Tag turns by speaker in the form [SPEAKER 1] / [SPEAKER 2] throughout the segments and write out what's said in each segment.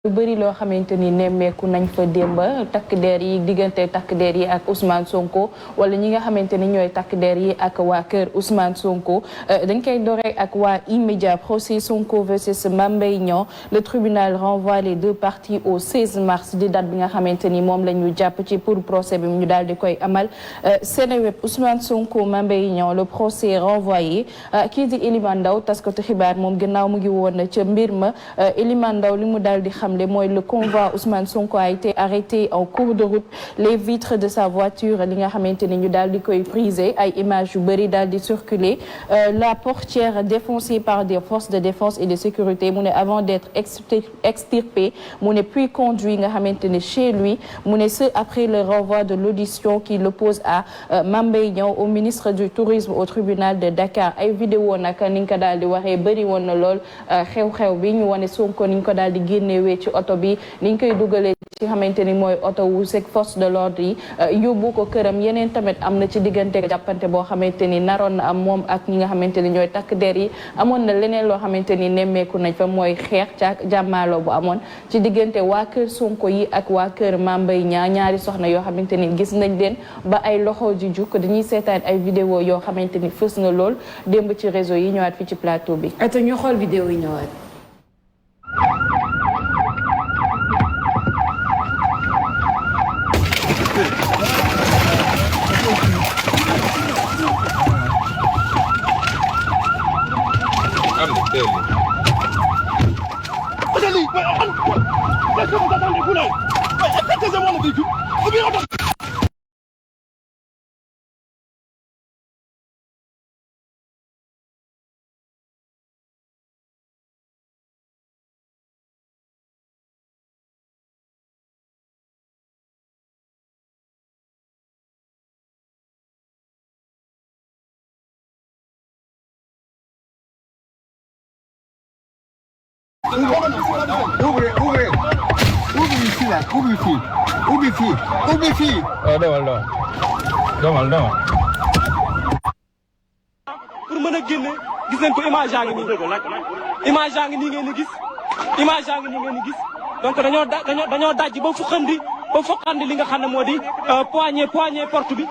[SPEAKER 1] lu bëri loo xamante ni nemmeeku nañ fa démb takk der yi diggante takk der yi ak Ousmane Sonko wala ñi nga xamante ni ñooy takk der yi ak waa kër Ousmane Sonko dañ koy doree ak waa immédiat procès Sonko versus Mame Mbaye Niang le tribunal renvoie les deux parties au 16 mars di date bi nga xamante ni moom la ñu jàpp ci pour procès bi ñu daal di koy amal Seneweb Ousmane Sonko Mame Mbaye Niang le procès renvoyé kii di Elimane Ndao taskatu xibaar moom gannaaw mu ngi woon ca mbir ma Elimane Ndao li mu daal di xam mooy le convoi Ousmane Sonko a été arrêté en cours de route les vitres de sa voiture li nga xamante ni ñu daal di koy brisé ay images yu bëri daal di circuler la portière défoncée par des forces de défense et de sécurité mu ne avant d'être extirpé mu ne puis conduit nga xamante ne chez lui mu ne ce après le renvoi de l'audition qui l'oppose à Mame Mbaye Niang au ministre du tourisme au tribunal de Dakar ay vidéo nag ni nga ko daal di waxee bëri woon na lool xew-xew bi ñu wane Sonko ni ñu ko daal di génnewee ci oto bi niñ koy dugalee ci xamante ni mooy oto wu sek force de l'ordre yi yóbbu ko këram yeneen tamit am na ci diggante jàppante boo xamante ni naroon na am moom ak ñi nga xamante ni ñooy takk der yi amoon na leneen loo xamante ni nemmeeku nañ fa mooy xeex ca jàmmaaloo bu amoon ci diggante waa kër Sonko yi ak waa kër Mame Mbaye Niang ñaari soxna yoo xamante ni gis nañ leen ba ay loxo ji juk dañuy seetaan ay vidéo yoo xamante ni fës na lool démb ci réseau yi ñëwaat fi ci plateau bi.
[SPEAKER 2] ata ñu xool vidéo yi ñëwaat.
[SPEAKER 3] Ubbi fii. Dawal.
[SPEAKER 4] pour mën a génne gis nañ ko image yaa ngi nii ngeen di gis donc dañoo dajji ba foqandi li nga xam ne moo di poignée porte bi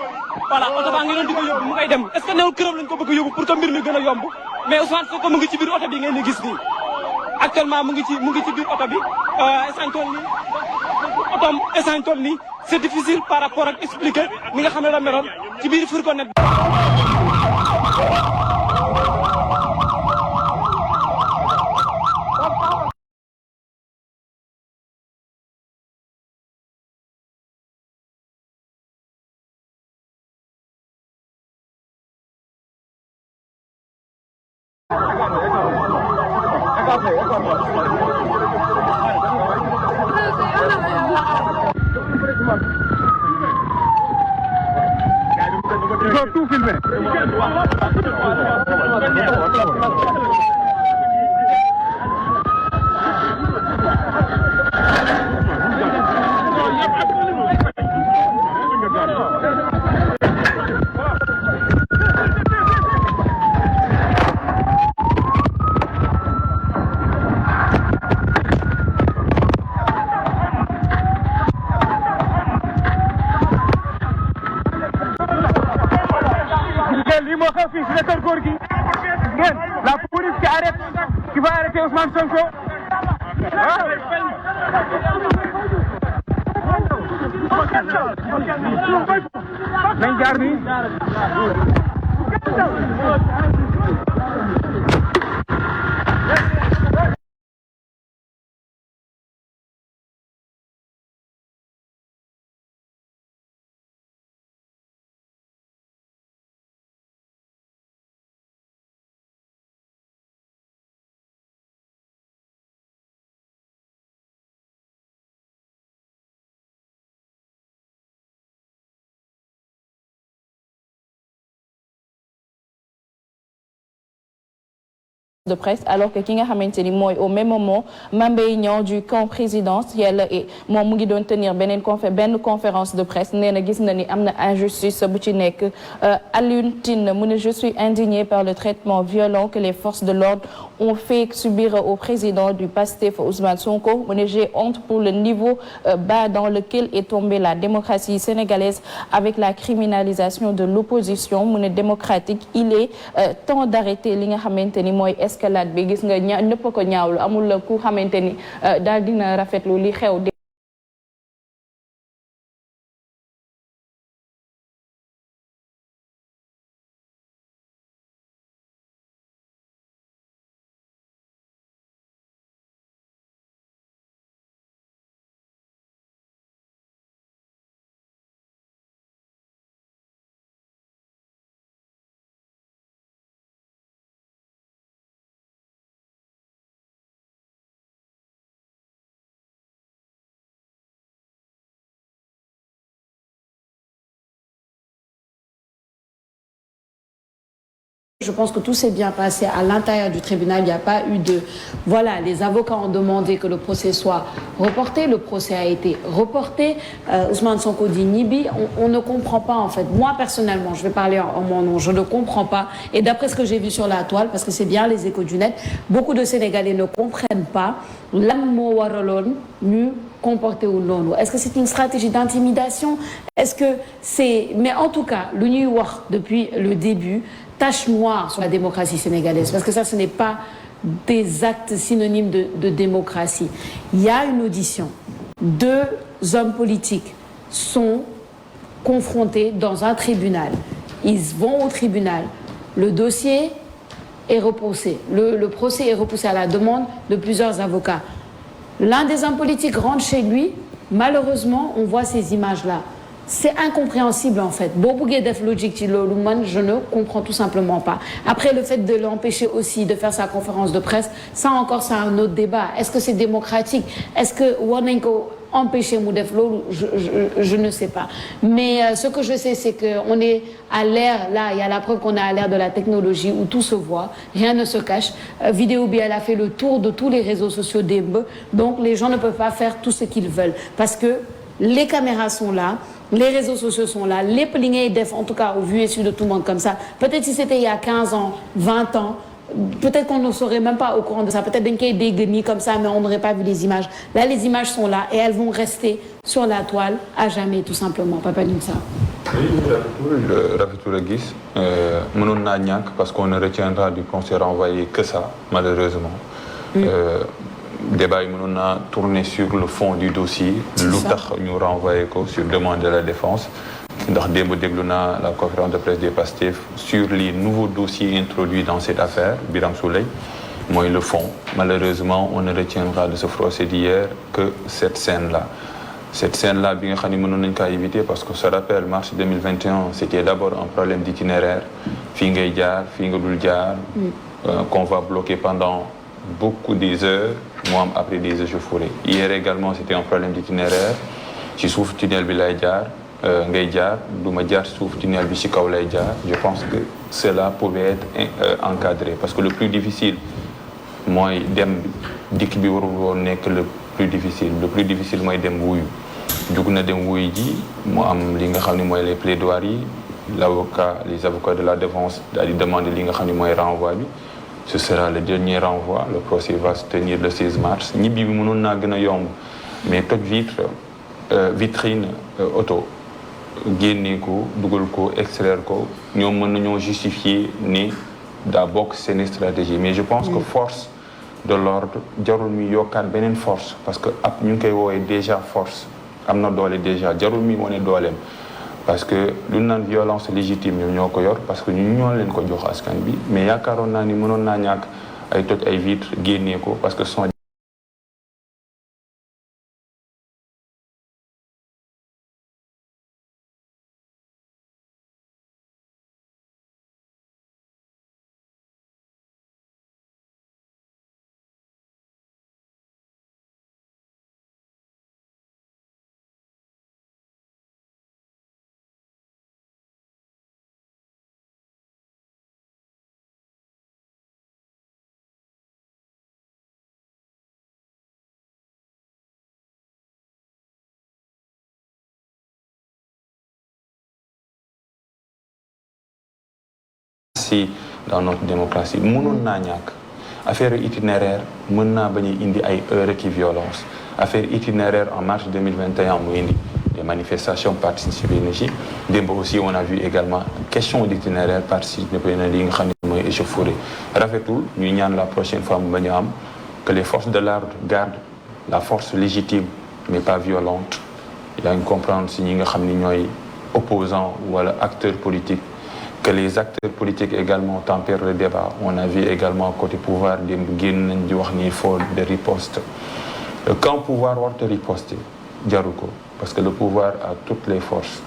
[SPEAKER 4] voilà oto baa ngi doon di ko yóbbu mu ngay dem est-ce que newul këram lañ ko bëgg a yóbbu pour que mbir mi gën a yomb mais Ousmane Sonko mu ngi ci biir oto bi ngeen di gis nii actuellement mu ngi ci biir oto bi essantoon nii c'est difficile par rapport ak expliquer mi nga xam ne la meloon ci biir fourgonnette bi.
[SPEAKER 3] Il faut tout filmer. La police qui va arrêter Ousmane Sonko. nañ jaar nii.
[SPEAKER 1] de presse alors que ki nga xamante ni mooy au même moment Mame Mbaye Niang du camp présidentiel et moom mu ngi doon tenir benn conférence de presse nee na gis na ni am na injustice bu ci nekk Alioune Tine mu ne je suis indigné par le traitement violent que les forces de l'ordre ont fait subir au président du PASTEF Ousmane Sonko mu ne j'ai honte pour le niveau bas dans lequel est tombée la démocratie sénégalaise avec la criminalisation de l'opposition mu ne démocratique il est temps d'arrêter li nga xamante ni mooy escalade bi gis nga ñëpp ko ñaawlu amul ku xamante ni daal dina rafetlu li xew.
[SPEAKER 2] Je pense que tout s'est bien passé à l'intérieur du tribunal. Il n'y a pas eu de... Voilà, les avocats ont demandé que le procès soit reporté. Le procès a été reporté. Ousmane Sonko dit Nibi. On ne comprend pas, en fait. Moi, personnellement, je vais parler en mon nom. Je ne comprends pas. Et d'après ce que j'ai vu sur la toile, parce que c'est bien les échos du net, beaucoup de Sénégalais ne comprennent pas lan moo waraloon ñu comporté wu noonu. Est-ce que c'est une stratégie d'intimidation? Est-ce que c'est... Mais en tout cas, lu ñuy wax depuis le début, tache noire sur la démocratie sénégalaise, parce que ça, ce n'est pas des actes synonymes de démocratie. Il y a une audition. 2 hommes politiques sont confrontés dans un tribunal. Ils vont au tribunal. Le dossier est repoussé. Le procès est repoussé à la demande de plusieurs avocats. L'un des hommes politiques rentre chez lui. Malheureusement, on voit ces images-là. C'est incompréhensible en fait. Boo buggee def logique ci loolu man je ne comprends tout simplement pas. Après le fait de l'empêcher aussi de faire sa conférence de presse, ça encore c'est un autre débat. Est-ce que c'est démocratique? Est-ce que war nañ ko empêcher mu def loolu? Je ne sais pas. Mais ce que je sais c'est que on est à l'ère là, il y a la preuve qu'on est à l'ère de la technologie où tout se voit, rien ne se cache. Vidéo bi elle a fait le tour de tous les réseaux sociaux démb. Donc les gens ne peuvent pas faire tout ce qu'ils veulent parce que les caméras sont là. Les réseaux sociaux sont là, lépp li ngay def en tout cas au vu et su de tout le monde comme ça. Peut-être si c'était il y a 15 ans, 20 ans, peut-être qu'on ne serait même pas au courant de ça. Peut-être dañ koy dégg nii comme ça, mais on n'aurait pas vu les images. Là, les images sont là et elles vont rester sur la toile à jamais, tout simplement. Papa Nunsa.
[SPEAKER 5] Oui, rafetlu la gis mënoon naa ñàkk parce qu'on ne retiendra du procès renvoyé que ça, malheureusement. Débat yi mënoon naa tourner sur le fond du dossier lu tax ñu renvoyé ko sur demande de la défense ndax démb déglu naa la conférence de presse des PASTEF sur les nouveaux dossiers introduits dans cette affaire Birame Souleye mooy le fond. Malheureusement on ne retiendra de ce procès d'hier que cette scène-là bi nga xam ne mënoon nañ kaa éviter parce que ça rappelle mars 2021 c'était d'abord un problème d'itinéraire fii ngay jaar fii nga dul jaar qu'on va bloquer pendant beaucoup des heures mu am après des échauffourées. Hier également c'était un problème d'itinéraire ci suuf tunnel bi lay jaar ngay jaar du ma jaar suuf tunnel bi ci kaw lay jaar. Je pense que cela pouvait être encadré parce que le plus difficile mooy dem dikk bi warul woon nekk le plus difficile mooy dem wuyu jug na dem wuyu ji mu am li nga xam ne mooy les plaidoiries les avocats de la défense daal di demander li nga xam ne mooy renvoi bi. Ce sera le dernier renvoi. Le procès va se tenir le 16 mars. ñibbi bi mënoon naa gën a yomb mais toj vitrine auto génne ko dugal ko extraire ko ñoom mën nañoo justifier ni daa bokk seen stratégie mais je pense que force de l'ordre jarul mi yokkaat beneen force parce que ab ñu ngi koy woowee déjà force am na doole déjà jarul mi wane dooleem. Parce que lu naan violence légitime ñoom ñoo ko yor parce que ñu ñoo leen ko jox askan bi mais yaakaaroon naa ni mënoon naa ñàkk ay toj ay vitres génnee ko parce que assez dans notre démocratie mënoon naa ñàkk affaire itinéraire mën naa bañ a indi ay heurts qui violence affaire itinéraire en mars 2021 mu indi des manifestations participé na ci démb aussi on a vu également question d'itinéraire participé na li nga xam ne mooy échauffourée rafetul ñu ñaan la prochaine fois mu bañ a am que les forces de l'ordre gardent la force légitime mais pas violente yaa ngi comprendre si ñi nga xam ni ñooy opposants wala acteurs politiques que les acteurs politiques également tempèrent le débat on a vu également côté pouvoir démb génn nañ di wax ni il faut de riposte quand pouvoir warta riposter jaru ko parce que le pouvoir a toutes les forces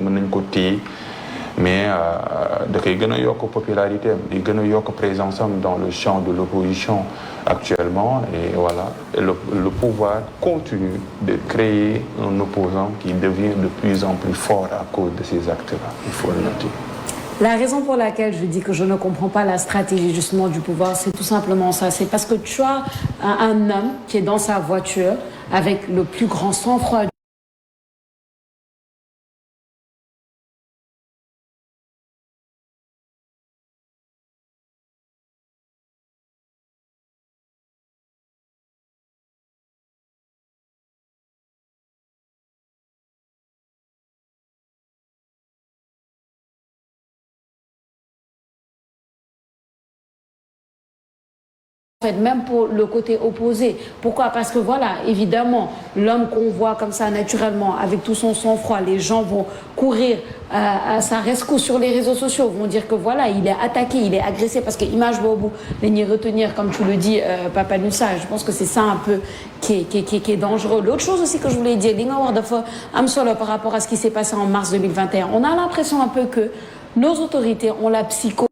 [SPEAKER 5] mën nañ ko téye mais da koy gën a yokk popularité am di gën a yokk présence am dans le champ de l'opposition actuellement et voilà et le pouvoir continue de créer un opposant qui devient de plus en plus fort à cause de ces actes-là, il faut le noter.
[SPEAKER 2] La raison pour laquelle je dis que je ne comprends pas la stratégie justement du pouvoir, c'est tout simplement ça. C'est parce que tu as un homme qui est dans sa voiture avec le plus grand sang-froid. Même pour le côté opposé. Pourquoi? Parce que voilà, évidemment, l'homme qu'on voit comme ça naturellement, avec tout son sang-froid, les gens vont courir à sa rescousse sur les réseaux sociaux, vont dire que voilà, il est attaqué, il est agressé, parce que image boobu dañuy retenir, comme tu le dis, Papa Nusa. Je pense que c'est ça un peu qui est dangereux. L'autre chose aussi que je voulais dire, li nga wax dafa am solo par rapport à ce qui s'est passé en mars 2021. On a l'impression un peu que nos autorités ont la psycho.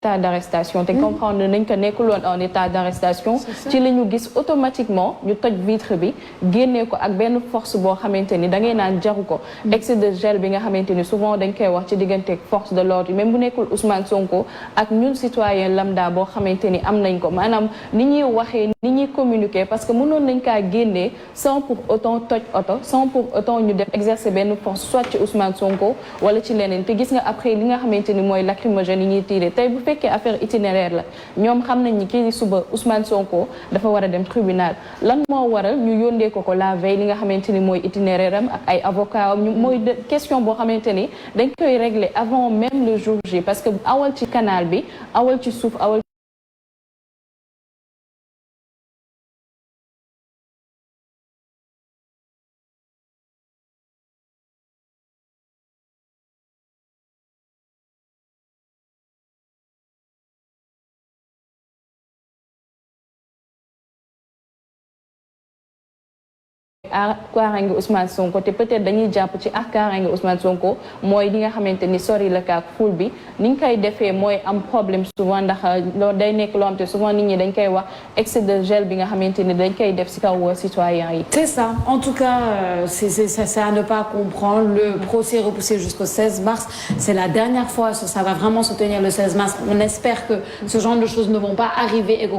[SPEAKER 1] état d'arrestation te comprendre nañ ko nekkuloon en état d'arrestation ci la ñu gis automatiquement ñu toj vitre bi génnee ko ak benn force boo xamante ni da ngay naan jaru ko excès de gel bi nga xamante ni souvent dañ koy wax ci diggante force de l'ordre yi même bu nekkul Ousmane Sonko ak ñun citoyen lambda boo xamante ni am nañ ko maanaam ni ñuy waxee ni ñuy communiquer parce que mënoon nañ kaa génnee sans pour autant toj oto sans pour autant ñu def exercer benn force soit ci Ousmane Sonko wala ci leneen te gis nga après li nga xamante ni mooy lacrymogène yi ñuy tirer tey bu fekkee affaire itinéraire la ñoom xam nañ ni kii suba Ousmane Sonko dafa war a dem tribunal lan moo waral ñu yóndee ko la veille li nga xamante ni mooy itinéraire am ak ay avocat am mooy question boo xamante ni dañ koy régler avant même le jour J parce que awal ci canal bi awal ci suuf awal kaaraange Ousmane Sonko te peut-être dañuy jàpp ci kaaraange Ousmane Sonko mooy li nga xamante ni sori la kaak ful bi ni ñu koy defee mooy am problème souvent ndax loolu day nekk loo xam te souvent nit ñi dañ koy wax excès de gel bi nga xamante ni dañ koy def ci kaw citoyen yi.
[SPEAKER 2] C'est ça. En tout cas, c'est à ne pas comprendre. Le procès est repoussé jusqu'au 16 mars. C'est la dernière fois, ça va vraiment se tenir le 16 mars. On espère que ce genre de choses ne vont pas arriver et que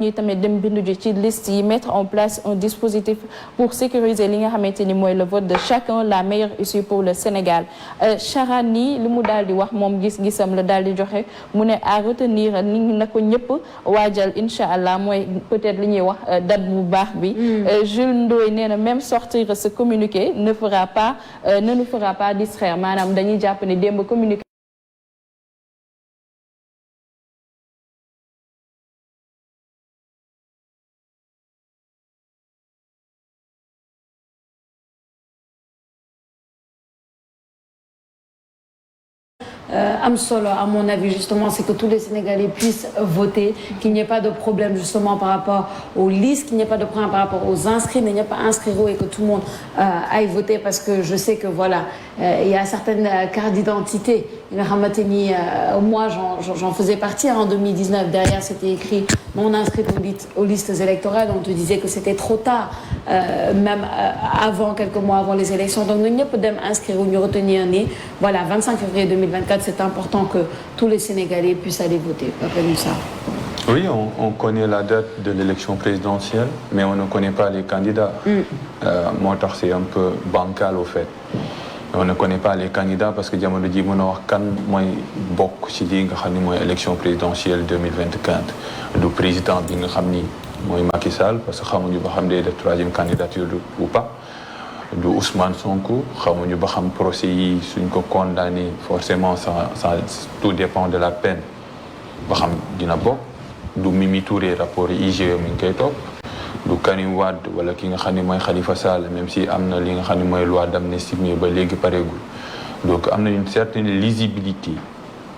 [SPEAKER 1] ñi tamit dem bindu ji ci liste yi mettre en place un dispositif pour sécuriser li nga xamante ni mooy le vote de chacun la meilleure issue pour le Sénégal Charani li mu daal di wax moom gis-gisam la daal di joxe mu ne à retenir ni na ko ñëpp waajal incha allah mooy peut-être li ñuy wax date bu baax bi Jules Ndoye nee na même sortir ce communiqué ne nous fera pas distraire maanaam dañuy jàpp ne démb communiqué
[SPEAKER 2] am solo à mon avis justement c'est que tous les Sénégalais puissent voter, qu'il n'y ait pas de problème justement par rapport aux listes, qu'il n'y ait pas de problème par rapport aux inscrits, mais il n'y a pas inscrire et que tout le monde aille voter parce que je sais que voilà il y a certaines cartes d'identité moi j'en faisais partie en 2019, derrière c'était écrit non inscrit aux listes électorales, on te disait que c'était trop tard même avant quelques mois avant les élections, donc nous peut dem inscrire ou nous retenir ni voilà 25 février 2024 c'est important que tous les Sénégalais puissent aller voter. Ça.
[SPEAKER 5] Oui, on connaît la date de l'élection présidentielle, mais on ne connaît pas les candidats. Moi, c'est un peu bancal au fait. On ne connaît pas les candidats parce que jamono ji mën a wax kan mooy bokk ci li nga xam ni mooy élection présidentielle 2024 du président bi nga xam ni mooy Macky Sall parce que xamuñu ba xam day def troisième candidature ou pas. du Ousmane Sonko xamuñu ba xam procès yi suñ ko condamné forcément ça tout dépend de la peine ba xam dina bokk du Mimi Touré rapport IGE mi ngi koy topp du Karim Wade wala ki nga xam ne mooy Khalifa Sall même si am na li nga xam ne mooy loi d'amnistie mais ba léegi pareegul donc am na une certaine lisibilité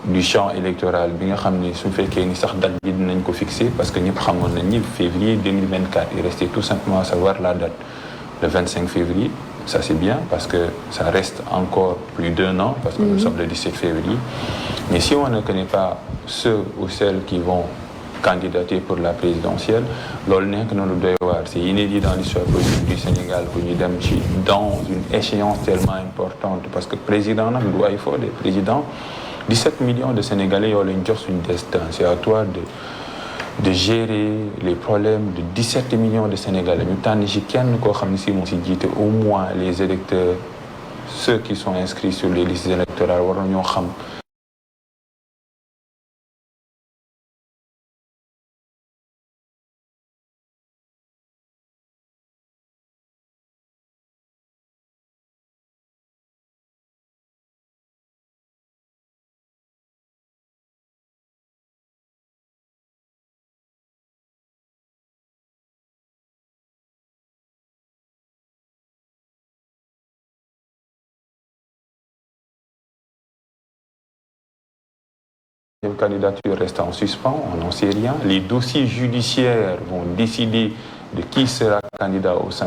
[SPEAKER 5] du champ électoral bi nga xam ne su fekkee ni sax date bi dinañ ko fixer parce que ñëpp xamoon nañ ni février 2024 il restait tout simplement à savoir la date le 25 février ça c'est bien parce que ça reste encore plus d'1 an parce que nous sommes le 17 février mais si on ne connaît pas ceux ou celles qui vont candidater pour la présidentielle loolu nekk na lu doy waar c'est inédit dans l'histoire politique du Sénégal que ñu dem ci dans une échéance tellement importante parce que président nag du ay fo de président 17 millions de Sénégalais ont une destin. C'est à toi de gérer les problèmes de 17 millions de Sénégalais. Nous avons au moins les électeurs, ceux qui sont inscrits sur les listes électorales, les candidatures restent en suspens, on n'en sait rien. Les dossiers judiciaires vont décider de qui sera candidat au sein